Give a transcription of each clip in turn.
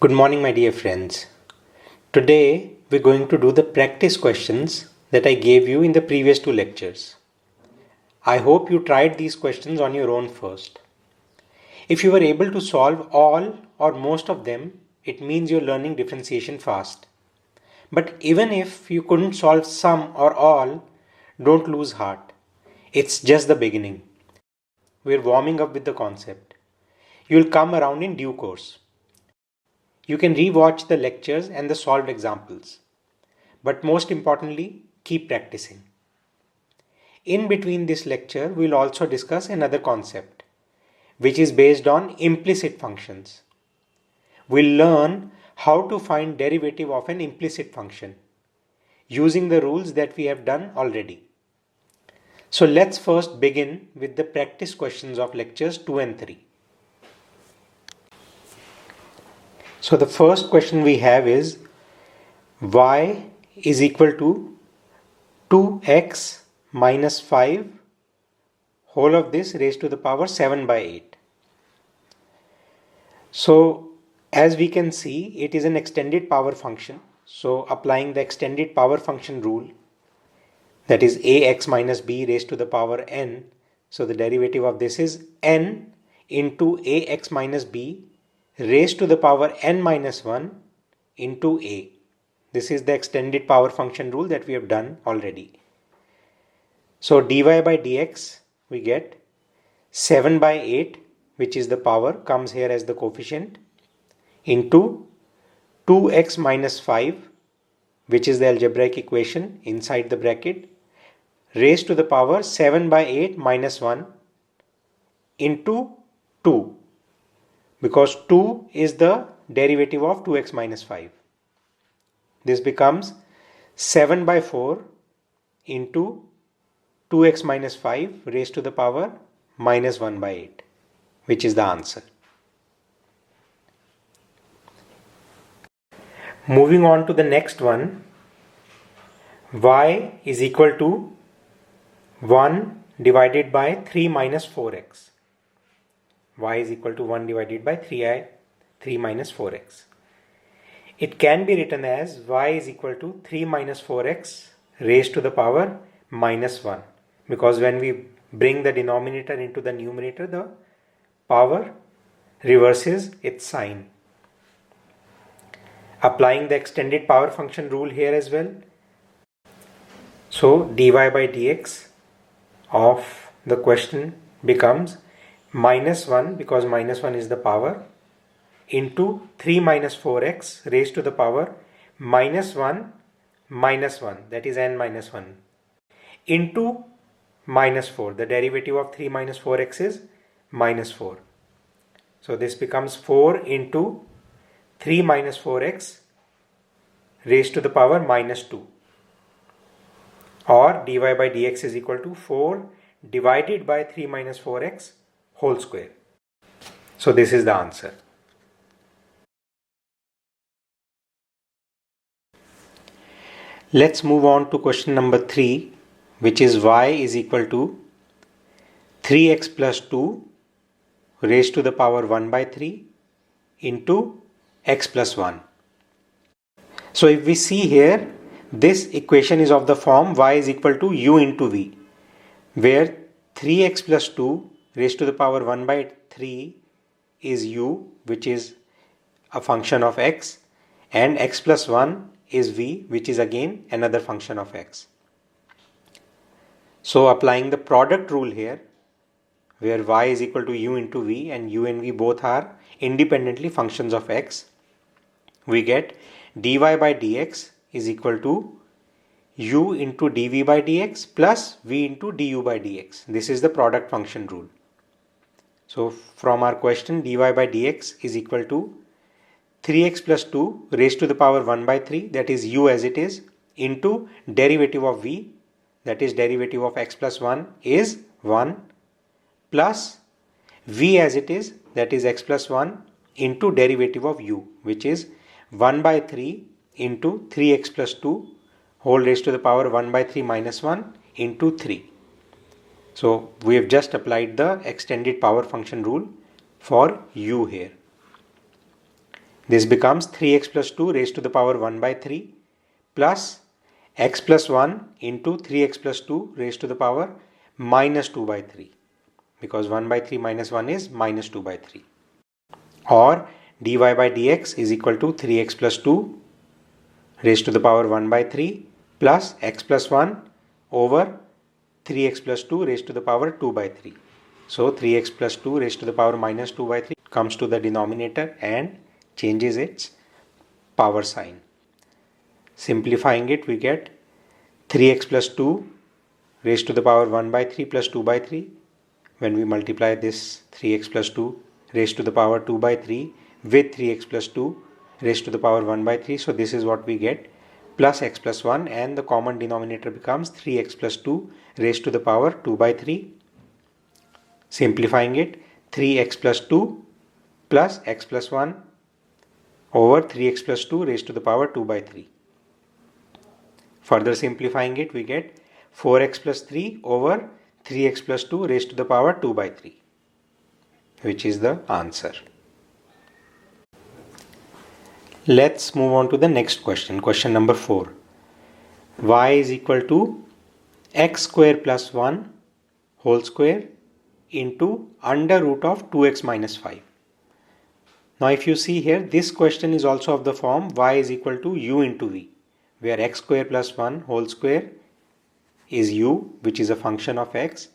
Good morning, my dear friends. Today we're going to do the practice questions that I gave you in the previous two lectures. I hope you tried these questions on your own first. If you were able to solve all or most of them, it means you're learning differentiation fast. But even if you couldn't solve some or all, don't lose heart. It's just the beginning. We're warming up with the concept. You'll come around in due course. You can re-watch the lectures and the solved examples. But most importantly, keep practicing. In between this lecture, we'll also discuss another concept, which is based on implicit functions. We'll learn how to find derivative of an implicit function using the rules that we have done already. So let's first begin with the practice questions of lectures 2 and 3. So the first question we have is y is equal to 2x minus 5 whole of this raised to the power 7 by 8. So as we can see, it is an extended power function. So applying the extended power function rule, that is ax minus b raised to the power n. So the derivative of this is n into ax minus b raised to the power n minus 1 into a. This is the extended power function rule that we have done already. So dy by dx we get 7 by 8, which is the power, comes here as the coefficient, into 2x minus 5, which is the algebraic equation inside the bracket, raised to the power 7 by 8 minus 1 into 2. Because 2 is the derivative of 2x minus 5. This becomes 7 by 4 into 2x minus 5 raised to the power minus 1 by 8, which is the answer. Moving on to the next one, y is equal to 1 divided by 3 minus 4x. Y is equal to 1 divided by 3 minus 4x. It can be written as y is equal to 3 minus 4x raised to the power minus 1. Because when we bring the denominator into the numerator, the power reverses its sign. Applying the extended power function rule here as well. So dy by dx of the question becomes minus 1, because minus 1 is the power, into 3 minus 4x raised to the power minus 1, that is n minus 1, into minus 4. The derivative of 3 minus 4x is minus 4. So this becomes 4 into 3 minus 4x raised to the power minus 2. Or dy by dx is equal to 4 divided by 3 minus 4x whole square. So this is the answer. Let's move on to question number 3, which is y is equal to 3x plus 2 raised to the power 1 by 3 into x plus 1. So if we see here, this equation is of the form y is equal to u into v, where 3x plus 2 raised to the power 1 by 3 is u, which is a function of x, and x plus 1 is v, which is again another function of x. So applying the product rule here, where y is equal to u into v and u and v both are independently functions of x, we get dy by dx is equal to u into dv by dx plus v into du by dx. This is the product function rule. So from our question, dy by dx is equal to 3x plus 2 raised to the power 1 by 3, that is u as it is, into derivative of v, that is derivative of x plus 1 is 1, plus v as it is, that is x plus 1, into derivative of u, which is 1 by 3 into 3x plus 2 whole raised to the power 1 by 3 minus 1 into 3. So we have just applied the extended power function rule for u here. This becomes 3x plus 2 raised to the power 1 by 3 plus x plus 1 into 3x plus 2 raised to the power minus 2 by 3, because 1 by 3 minus 1 is minus 2 by 3. Or dy by dx is equal to 3x plus 2 raised to the power 1 by 3 plus x plus 1 over 3x plus 2 raised to the power 2 by 3. So 3x plus 2 raised to the power minus 2 by 3 comes to the denominator and changes its power sign. Simplifying it, we get 3x plus 2 raised to the power 1 by 3 plus 2 by 3. When we multiply this 3x plus 2 raised to the power 2 by 3 with 3x plus 2 raised to the power 1 by 3. So this is what we get, plus x plus 1, and the common denominator becomes 3x plus 2 raised to the power 2 by 3. Simplifying it, 3x plus 2 plus x plus 1 over 3x plus 2 raised to the power 2 by 3. Further simplifying it, we get 4x plus 3 over 3x plus 2 raised to the power 2 by 3, which is the answer. Let's move on to the next question. Question number 4. Y is equal to x square plus 1 whole square into under root of 2x minus 5. Now if you see here, this question is also of the form y is equal to u into v, where x square plus 1 whole square is u, which is a function of x,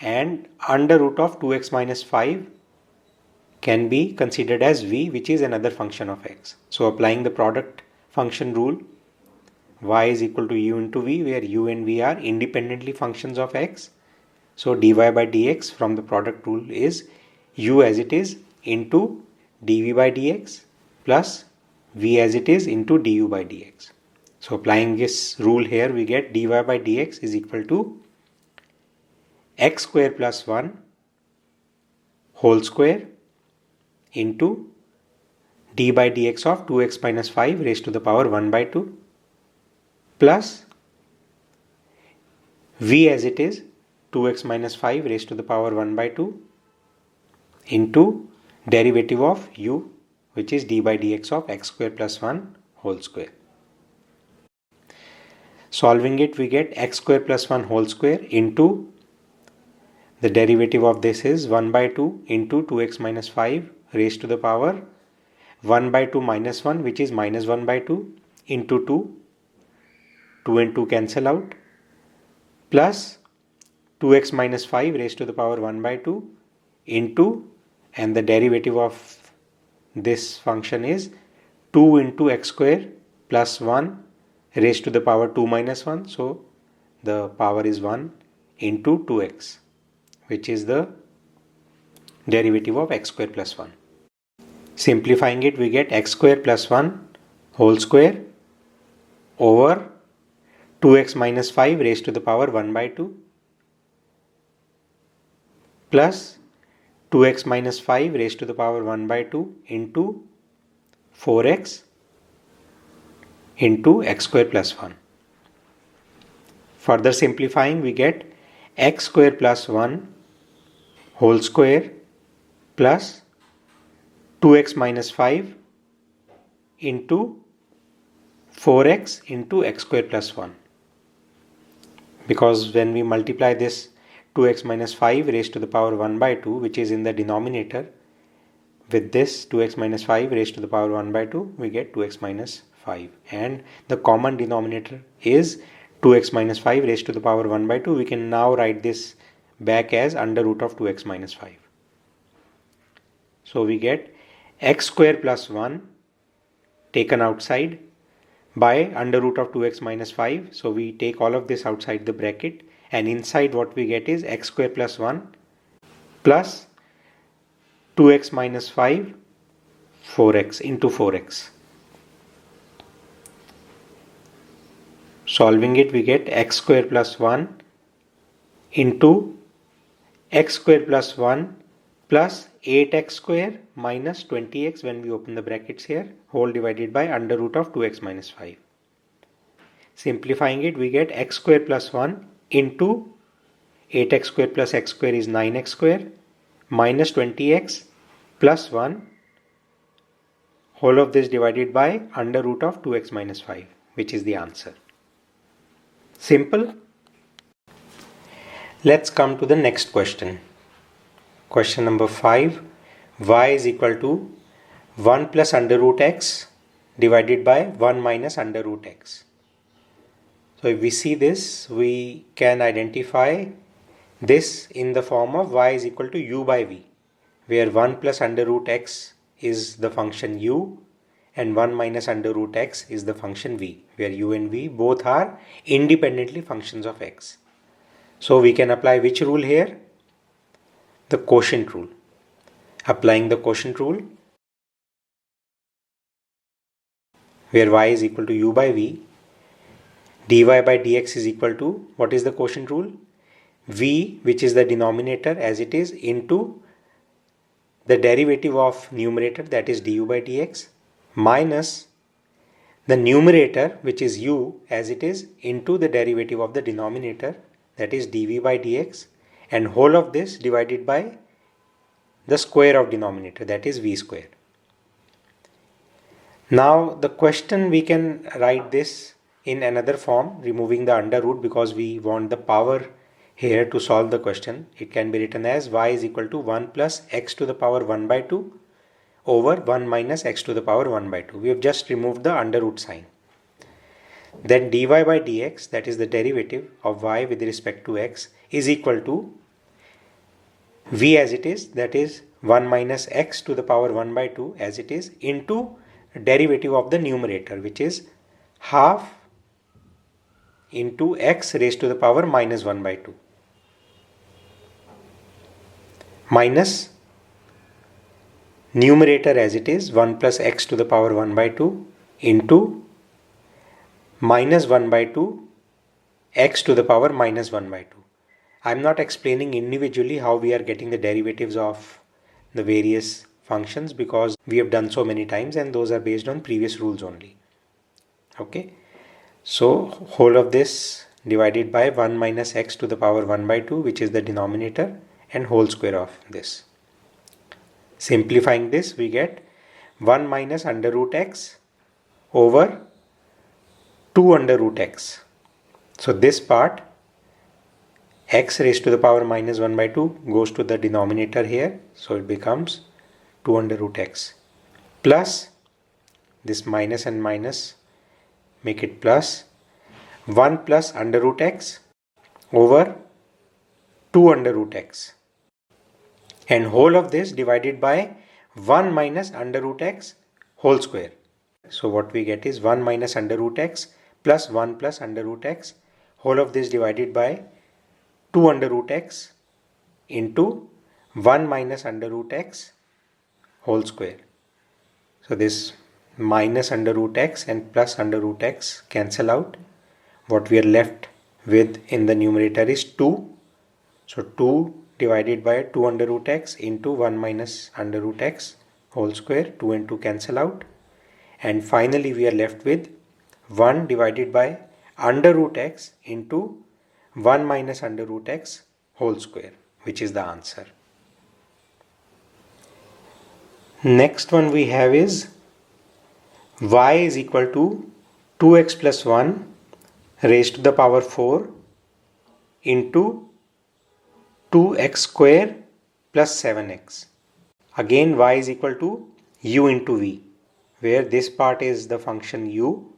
and under root of 2x minus 5 can be considered as v, which is another function of x. So applying the product function rule, y is equal to u into v, where u and v are independently functions of x. So dy by dx from the product rule is u as it is into dv by dx plus v as it is into du by dx. So applying this rule here, we get dy by dx is equal to x square plus 1 whole square into d by dx of 2x minus 5 raised to the power 1 by 2 plus v as it is 2x minus 5 raised to the power 1 by 2 into derivative of u, which is d by dx of x square plus 1 whole square. Solving it, we get x square plus 1 whole square into the derivative of this is 1 by 2 into 2x minus 5 raised to the power 1 by 2 minus 1, which is minus 1 by 2 into 2 and 2 cancel out, plus 2x minus 5 raised to the power 1 by 2 into, and the derivative of this function is 2 into x square plus 1 raised to the power 2 minus 1. So the power is 1 into 2x, which is the derivative of x square plus 1. Simplifying it, we get x square plus 1 whole square over 2x minus 5 raised to the power 1 by 2 plus 2x minus 5 raised to the power 1 by 2 into 4x into x square plus 1. Further simplifying, we get x square plus 1 whole square plus 2x minus 5 into 4x into x square plus 1. Because when we multiply this 2x minus 5 raised to the power 1 by 2, which is in the denominator, with this 2x minus 5 raised to the power 1 by 2, we get 2x minus 5. And the common denominator is 2x minus 5 raised to the power 1 by 2. We can now write this back as under root of 2x minus 5. So we get x square plus 1 taken outside by under root of 2x minus 5. So we take all of this outside the bracket, and inside what we get is x square plus 1 plus 2x minus 5 4x into 4x. Solving it, we get x square plus 1 into x square plus 1 plus 8x square minus 20x when we open the brackets here, whole divided by under root of 2x minus 5. Simplifying it, we get x square plus 1 into 8x square plus x square is 9x square minus 20x plus 1 whole of this divided by under root of 2x minus 5, which is the answer. Simple. Let's come to the next question. Question number 5. Y is equal to 1 plus under root x divided by 1 minus under root x. So if we see this, we can identify this in the form of y is equal to u by v, where 1 plus under root x is the function u and 1 minus under root x is the function v, where u and v both are independently functions of x. So we can apply which rule here? The quotient rule. Applying the quotient rule, where y is equal to u by v, dy by dx is equal to, what is the quotient rule? V, which is the denominator as it is, into the derivative of numerator, that is du by dx, minus the numerator, which is u as it is, into the derivative of the denominator, that is dv by dx, and whole of this divided by the square of denominator, that is v square. Now the question, we can write this in another form, removing the under root, because we want the power here to solve the question. It can be written as y is equal to 1 plus x to the power 1 by 2 over 1 minus x to the power 1 by 2. We have just removed the under root sign. Then dy by dx, that is the derivative of y with respect to x, is equal to v as it is, that is 1 minus x to the power 1 by 2 as it is, into derivative of the numerator, which is half into x raised to the power minus 1 by 2, minus numerator as it is 1 plus x to the power 1 by 2 into minus 1 by 2 x to the power minus 1 by 2. I am not explaining individually how we are getting the derivatives of the various functions, because we have done so many times and those are based on previous rules only. Okay. So whole of this divided by 1 minus x to the power 1 by 2, which is the denominator, and whole square of this. Simplifying this, we get 1 minus under root x over 2 under root x. So this part, x raised to the power minus 1 by 2, goes to the denominator here. So it becomes 2 under root x, plus this minus and minus make it plus 1 plus under root x over 2 under root x, and whole of this divided by 1 minus under root x whole square. So what we get is 1 minus under root x plus 1 plus under root x, whole of this divided by 2 under root x into 1 minus under root x whole square. So this minus under root x and plus under root x cancel out. What we are left with in the numerator is 2. So 2 divided by 2 under root x into 1 minus under root x whole square. 2 and 2 cancel out. And finally we are left with 1 divided by under root x into 1 minus under root x whole square, which is the answer. Next one we have is y is equal to 2x plus 1 raised to the power 4 into 2x square plus 7x. Again y is equal to u into v, where this part is the function u,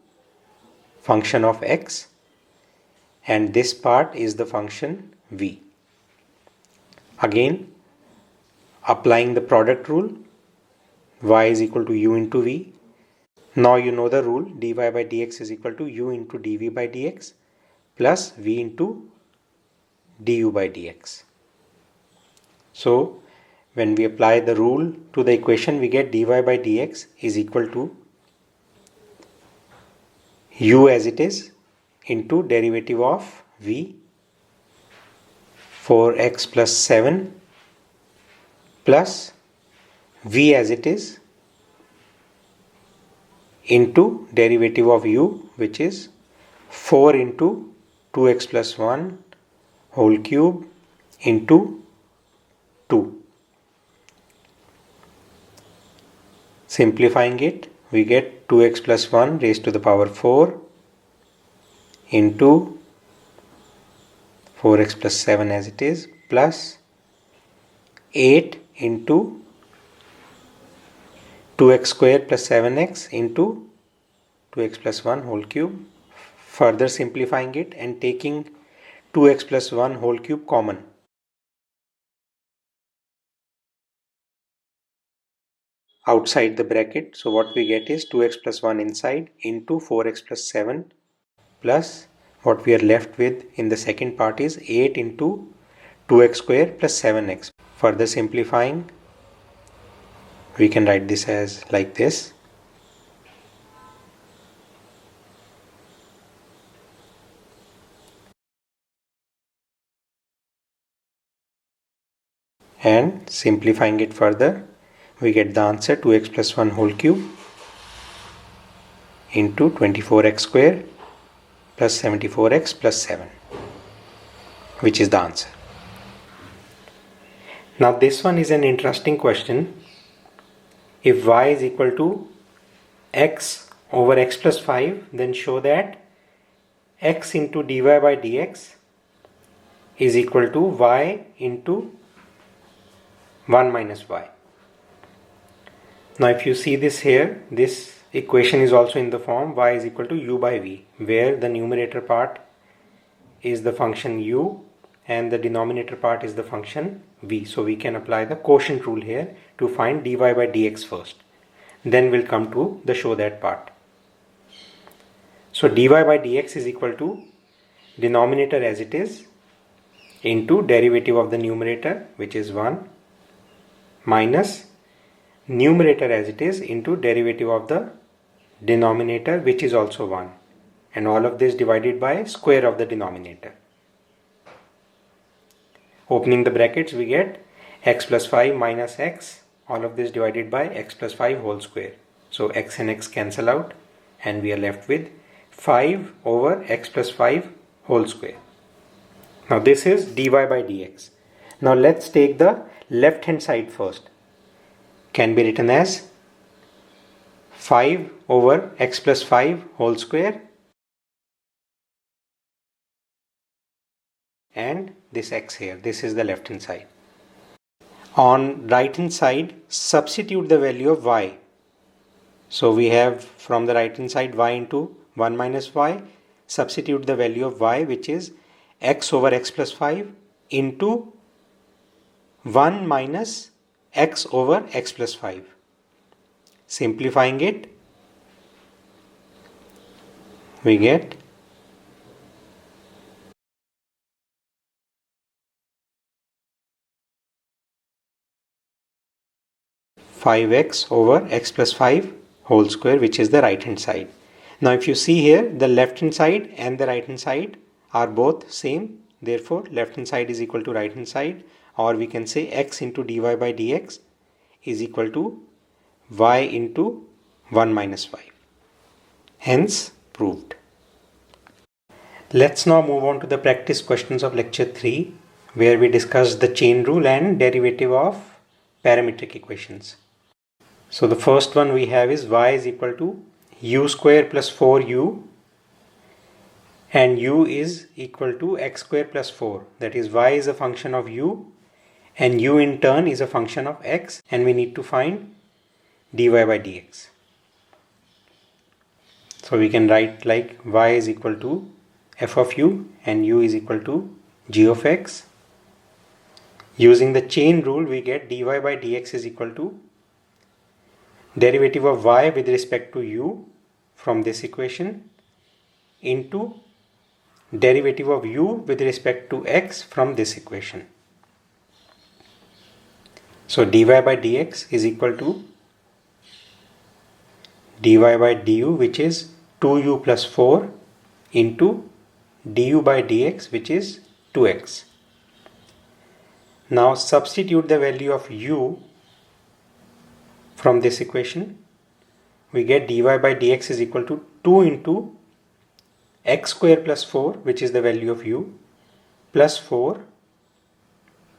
function of x, and this part is the function v. Again, applying the product rule, y is equal to u into v. Now you know the rule, dy by dx is equal to u into dv by dx plus v into du by dx. So when we apply the rule to the equation, we get dy by dx is equal to u as it is into derivative of v, 4x plus 7 plus v as it is into derivative of u, which is 4 into 2x plus 1 whole cube into 2. Simplifying it, we get 2x plus 1 raised to the power 4 into 4x plus 7 as it is, plus 8 into 2x square plus 7x into 2x plus 1 whole cube. Further simplifying it and taking 2x plus 1 whole cube common. Outside the bracket, so what we get is 2x plus 1 inside into 4x plus 7 plus what we are left with in the second part is 8 into 2x square plus 7x. Further simplifying, we can write this as like this. And simplifying it further, we get the answer 2x plus 1 whole cube into 24x square plus 74x plus 7, which is the answer. Now this one is an interesting question. If y is equal to x over x plus 5, then show that x into dy by dx is equal to y into 1 minus y. Now if you see this here, this equation is also in the form y is equal to u by v, where the numerator part is the function u and the denominator part is the function v. So we can apply the quotient rule here to find dy by dx first. Then we'll come to the show that part. So dy by dx is equal to denominator as it is into derivative of the numerator, which is 1, minus numerator as it is into derivative of the denominator, which is also 1, and all of this divided by square of the denominator. Opening the brackets, we get x plus 5 minus x, all of this divided by x plus 5 whole square. So x and x cancel out and we are left with 5 over x plus 5 whole square. Now this is dy by dx. Now let's take the left hand side first. Can be written as 5 over x plus 5 whole square and this x here. This is the left hand side. On right hand side, substitute the value of y. So we have from the right hand side y into 1 minus y. Substitute the value of y, which is x over x plus 5 into 1 minus x over x plus 5. Simplifying it, we get 5x over x plus 5 whole square, which is the right hand side. Now if you see here, the left hand side and the right hand side are both same. Therefore left hand side is equal to right hand side, or we can say x into dy by dx is equal to y into 1 minus y. Hence proved. Let's now move on to the practice questions of lecture 3, where we discussed the chain rule and derivative of parametric equations. So the first one we have is y is equal to u square plus 4u, and u is equal to x square plus 4. That is, y is a function of u and u in turn is a function of x, and we need to find dy by dx. So we can write like y is equal to f of u and u is equal to g of x. Using the chain rule, we get dy by dx is equal to derivative of y with respect to u from this equation into derivative of u with respect to x from this equation. So dy by dx is equal to dy by du, which is 2u plus 4 into du by dx, which is 2x. Now substitute the value of u from this equation. We get dy by dx is equal to 2 into x square plus 4, which is the value of u, plus 4,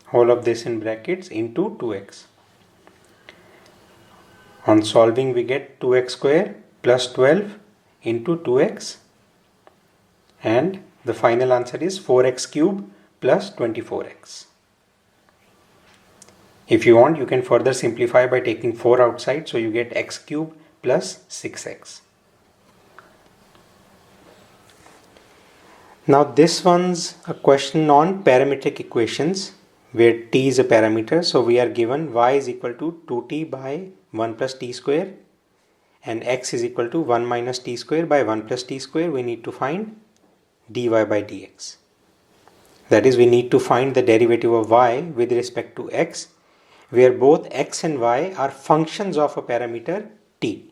whole of this in brackets, into 2x. On solving we get 2x square plus 12 into 2x, and the final answer is 4x cube plus 24x. If you want, you can further simplify by taking 4 outside, so you get x cube plus 6x. Now this one's a question on parametric equations where t is a parameter. So we are given y is equal to 2t by 1 plus t square and x is equal to 1 minus t square by 1 plus t square. We need to find dy by dx. That is, we need to find the derivative of y with respect to x, where both x and y are functions of a parameter t.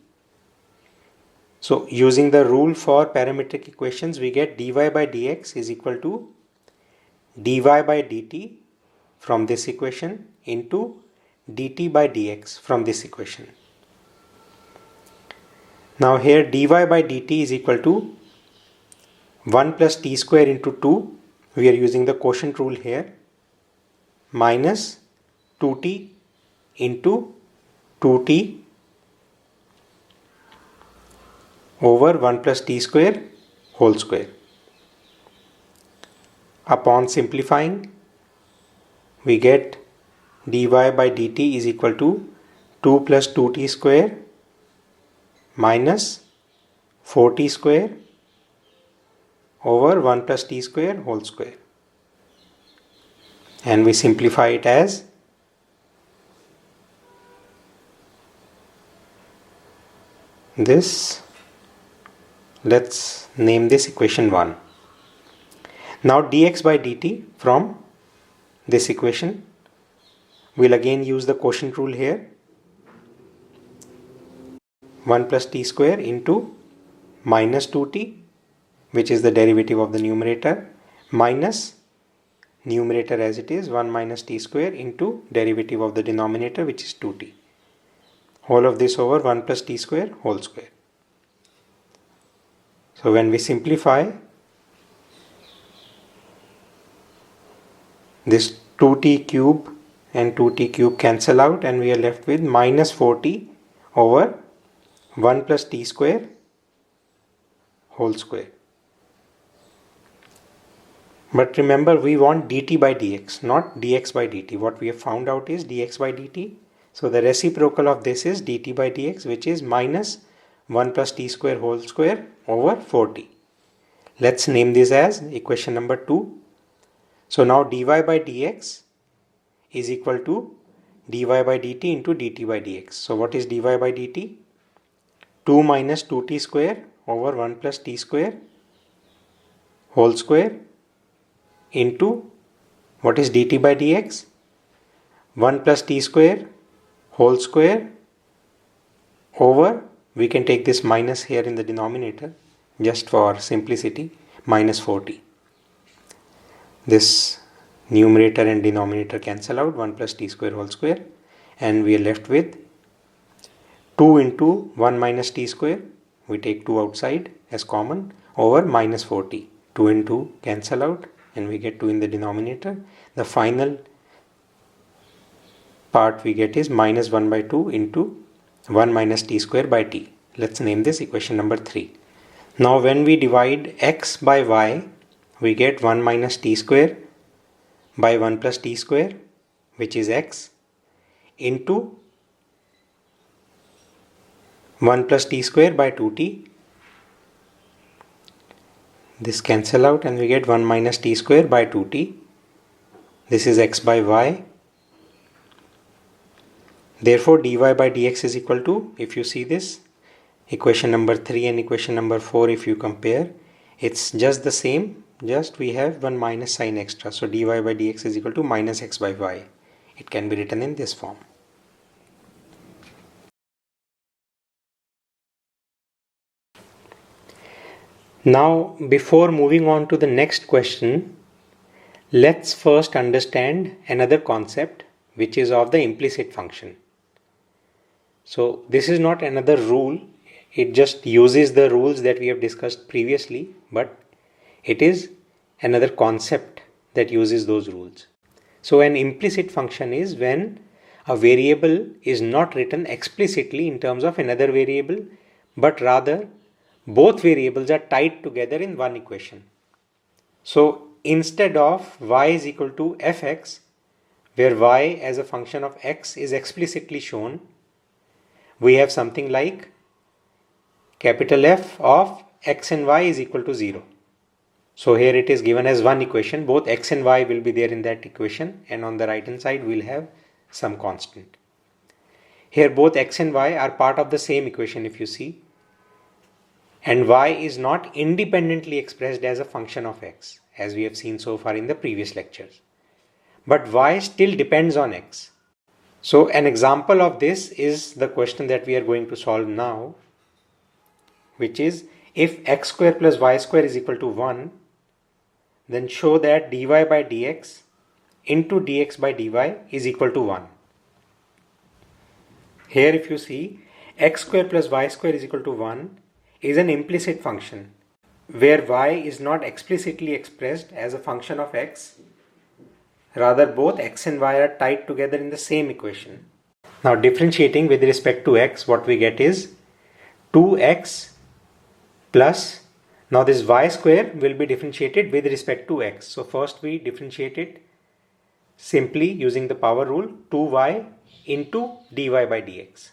So using the rule for parametric equations, we get dy by dx is equal to dy by dt from this equation into dt by dx from this equation. Now here dy by dt is equal to 1 plus t square into 2, we are using the quotient rule here, minus 2t into 2t over 1 plus t square whole square. Upon simplifying, we get dy by dt is equal to 2 plus 2t square minus 4t square over 1 plus t square whole square. And we simplify it as this. Let's name this equation 1. Now dx by dt from this equation, we'll again use the quotient rule here. 1 plus t square into minus 2t, which is the derivative of the numerator, minus numerator as it is 1 minus t square into derivative of the denominator, which is 2t. Whole of this over 1 plus t square whole square. So when we simplify, this 2t cube and 2t cube cancel out and we are left with minus 4t over 1 plus t square whole square. But remember, we want dt by dx, not dx by dt. What we have found out is dx by dt. So the reciprocal of this is dt by dx, which is minus 1 plus t square whole square over 4t. Let's name this as equation number 2. So now dy by dx is equal to dy by dt into dt by dx. So what is dy by dt? 2 minus 2t square over 1 plus t square whole square into what is dt by dx? 1 plus t square whole square over, we can take this minus here in the denominator just for simplicity, minus 4t. This numerator and denominator cancel out, 1 plus t square whole square, and we are left with 2 into 1 minus t square, we take 2 outside as common, over minus 4t. 2 and 2 cancel out and we get 2 in the denominator. The final part we get is minus 1 by 2 into 1 minus t square by t. Let's name this equation number 3. Now when we divide x by y, we get 1 minus t square by 1 plus t square, which is x, into 1 plus t square by 2t. This cancel out and we get 1 minus t square by 2t. This is x by y. Therefore dy by dx is equal to, if you see this, equation number 3 and equation number 4, if you compare, it's just the same, just we have one minus sign extra. So dy by dx is equal to minus x by y. It can be written in this form. Now before moving on to the next question, let's first understand another concept, which is of the implicit function. So this is not another rule, it just uses the rules that we have discussed previously, but it is another concept that uses those rules. So an implicit function is when a variable is not written explicitly in terms of another variable, but rather both variables are tied together in one equation. So instead of y is equal to fx, where y as a function of x is explicitly shown, we have something like capital F of x and y is equal to 0. So here it is given as one equation, both x and y will be there in that equation, and on the right hand side we'll have some constant. Here both x and y are part of the same equation if you see, and y is not independently expressed as a function of x as we have seen so far in the previous lectures, but y still depends on x. So an example of this is the question that we are going to solve now, which is if x square plus y square is equal to 1, then show that dy by dx into dx by dy is equal to 1. Here if you see, x square plus y square is equal to 1 is an implicit function where y is not explicitly expressed as a function of x, rather both x and y are tied together in the same equation. Now differentiating with respect to x, what we get is 2x plus, now this y square will be differentiated with respect to x. So first we differentiate it simply using the power rule, 2y into dy by dx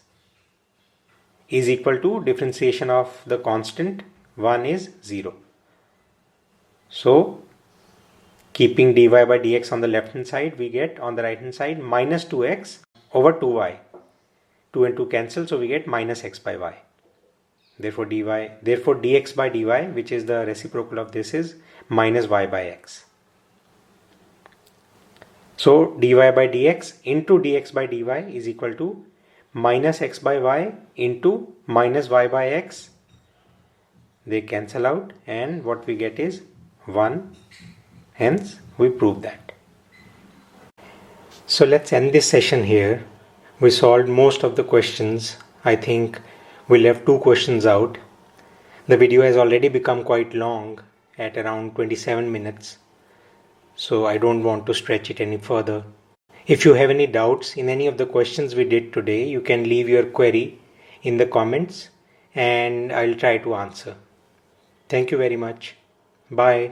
is equal to differentiation of the constant 1 is 0. So keeping dy by dx on the left hand side, we get on the right hand side minus 2x over 2y. 2 and 2 cancel, so we get minus x by y. Therefore dx by dy, which is the reciprocal of this, is minus y by x. So dy by dx into dx by dy is equal to minus x by y into minus y by x. They cancel out and what we get is 1. Hence we prove that. So let's end this session here. We solved most of the questions. I think we left 2 questions out. The video has already become quite long at around 27 minutes. So I don't want to stretch it any further. If you have any doubts in any of the questions we did today, you can leave your query in the comments and I'll try to answer. Thank you very much. Bye.